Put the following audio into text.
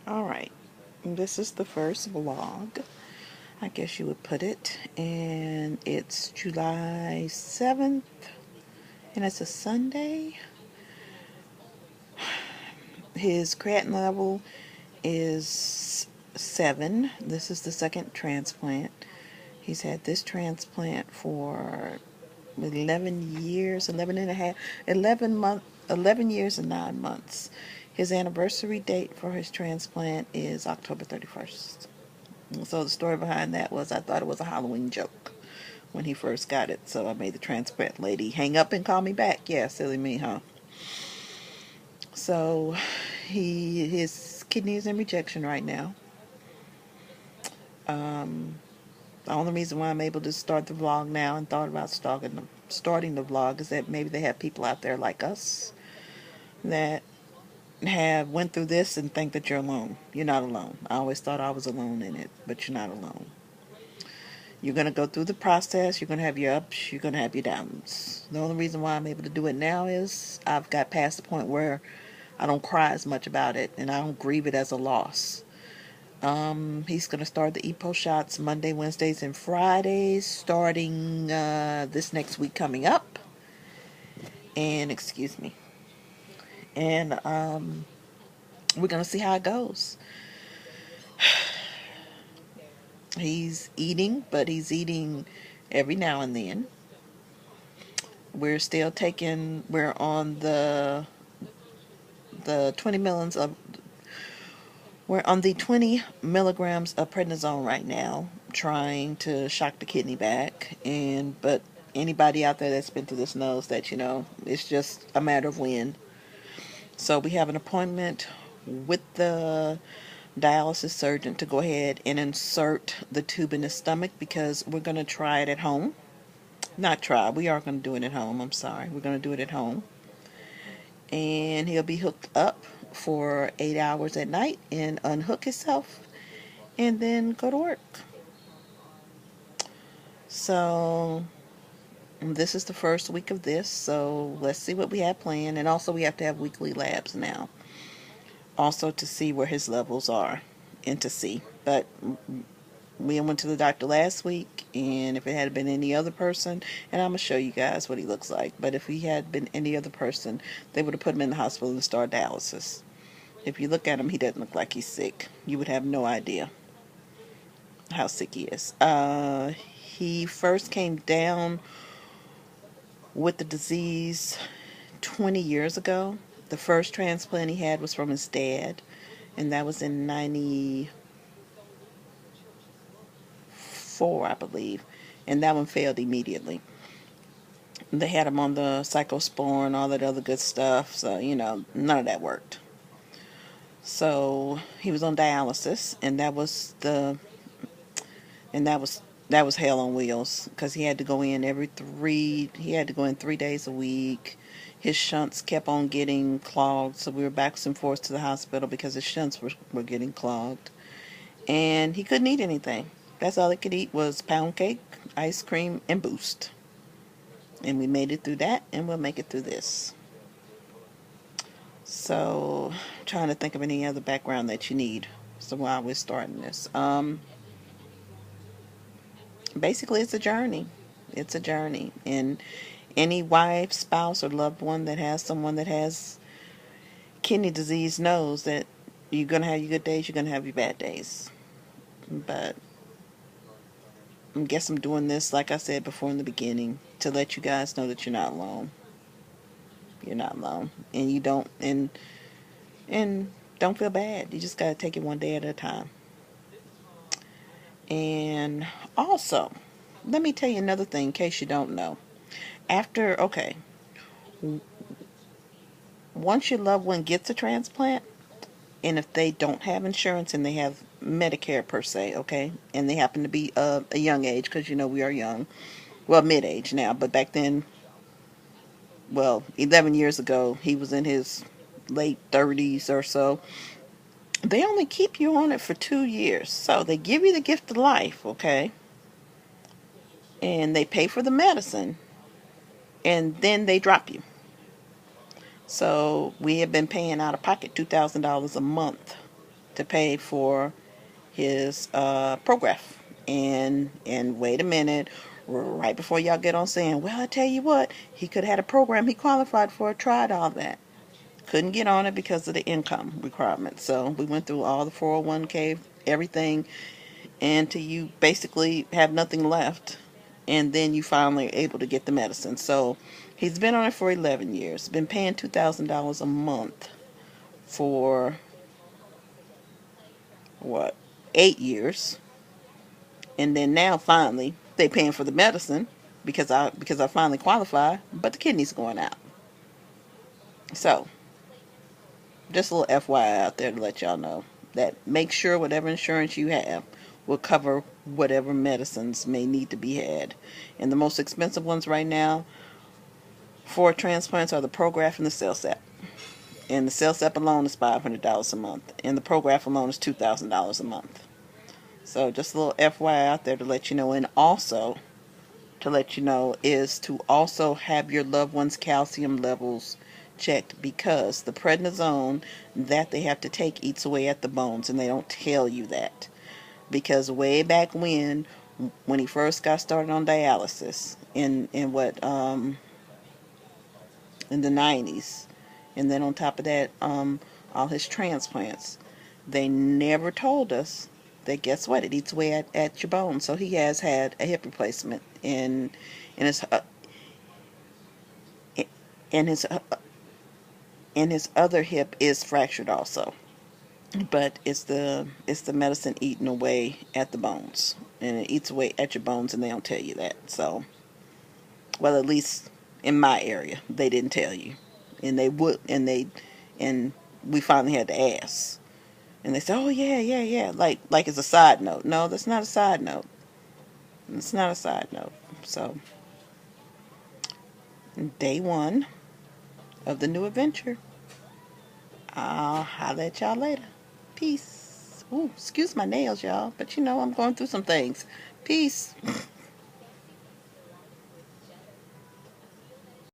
Alright, this is the first vlog, I guess you would put it, and it's July 7th, and it's a Sunday. His creatinine level is 7. This is the second transplant. He's had this transplant for 11 years, 11 and a half, 11 years and 9 months. His anniversary date for his transplant is October 31st. So the story behind that was I thought it was a Halloween joke when he first got it. So I made the transplant lady hang up and call me back. Yeah, silly me, huh? So his kidney is in rejection right now. The only reason why I'm able to start the vlog now and thought about starting the vlog is that maybe they have people out there like us that have went through this and think that you're alone. You're not alone. I always thought I was alone in it, but you're not alone. You're going to go through the process. You're going to have your ups. You're going to have your downs. The only reason why I'm able to do it now is I've got past the point where I don't cry as much about it and I don't grieve it as a loss. He's going to start the EPO shots Monday, Wednesdays, and Fridays starting this next week coming up. And excuse me. And we're going to see how it goes. He's eating, but he's eating every now and then. We're on the 20 milligrams of, we're on the 20 milligrams of prednisone right now, trying to shock the kidney back. But anybody out there that's been through this knows that, it's just a matter of when. So we have an appointment with the dialysis surgeon to go ahead and insert the tube in his stomach because we're going to try it at home. Not try, we are going to do it at home. I'm sorry. We're going to do it at home. And he'll be hooked up for 8 hours at night and unhook himself and then go to work. So this is the first week of this, so let's see what we have planned. And also we have to have weekly labs now, also to see where his levels are and to see. But we went to the doctor last week, and if it had been any other person, and I'm going to show you guys what he looks like, but if he had been any other person, they would have put him in the hospital and started dialysis. If you look at him, he doesn't look like he's sick. You would have no idea how sick he is. He first came down with the disease 20 years ago. The first transplant he had was from his dad, and that was in 94, I believe, and that one failed immediately. They had him on the cyclosporin, all that other good stuff, so none of that worked. So he was on dialysis, and that was hell on wheels because he had to go in he had to go in 3 days a week. His shunts kept on getting clogged, so we were back and forth to the hospital because his shunts were getting clogged. And he couldn't eat anything. That's all he could eat was pound cake, ice cream, and Boost. And we made it through that, and we'll make it through this. So, trying to think of any other background that you need. So while we're starting this, basically it's a journey. It's a journey, and any wife, spouse, or loved one that has someone that has kidney disease knows that you're gonna have your good days, you're gonna have your bad days. But I guess I'm doing this, like I said before in the beginning, to let you guys know that you're not alone. You're not alone, and you don't don't feel bad. You just gotta take it one day at a time. And also, let me tell you another thing in case you don't know. Once your loved one gets a transplant, and if they don't have insurance and they have Medicare per se, okay, and they happen to be a young age, because we are young, well, mid-age now, but back then, well, 11 years ago, he was in his late 30s or so. They only keep you on it for 2 years. So they give you the gift of life, okay? And they pay for the medicine. And then they drop you. So we have been paying out of pocket $2,000 a month to pay for his prograph. And wait a minute, right before y'all get on saying, well, I tell you what, he could have had a program he qualified for, tried all that. Couldn't get on it because of the income requirement. So we went through all the 401k, everything, until you basically have nothing left. And then you finally are able to get the medicine. So he's been on it for 11 years. Been paying $2,000 a month for, what, 8 years. And then now finally they paying for the medicine because I finally qualify, but the kidney's going out. So just a little FYI out there to let y'all know that make sure whatever insurance you have will cover whatever medicines may need to be had. And the most expensive ones right now for transplants are the Prograf and the CellSap. And the CellSap alone is $500 a month, and the Prograf alone is $2,000 a month. So just a little FYI out there to let you know. And also to let you know is to also have your loved one's calcium levels checked, because the prednisone that they have to take eats away at the bones, and they don't tell you that. Because way back when he first got started on dialysis in the 90s, and then on top of that, all his transplants, they never told us that, guess what, it eats away at your bones. So he has had a hip replacement, and his and his other hip is fractured also. But it's the medicine eating away at the bones, and it eats away at your bones, and they don't tell you that. So, well, at least in my area, they didn't tell you, and they would, and we finally had to ask, and they said, "Oh yeah, yeah, yeah," like it's a side note. No, that's not a side note. It's not a side note. So, day one of the new adventure. I'll holler at y'all later. Peace. Ooh, excuse my nails, y'all, but I'm going through some things. Peace.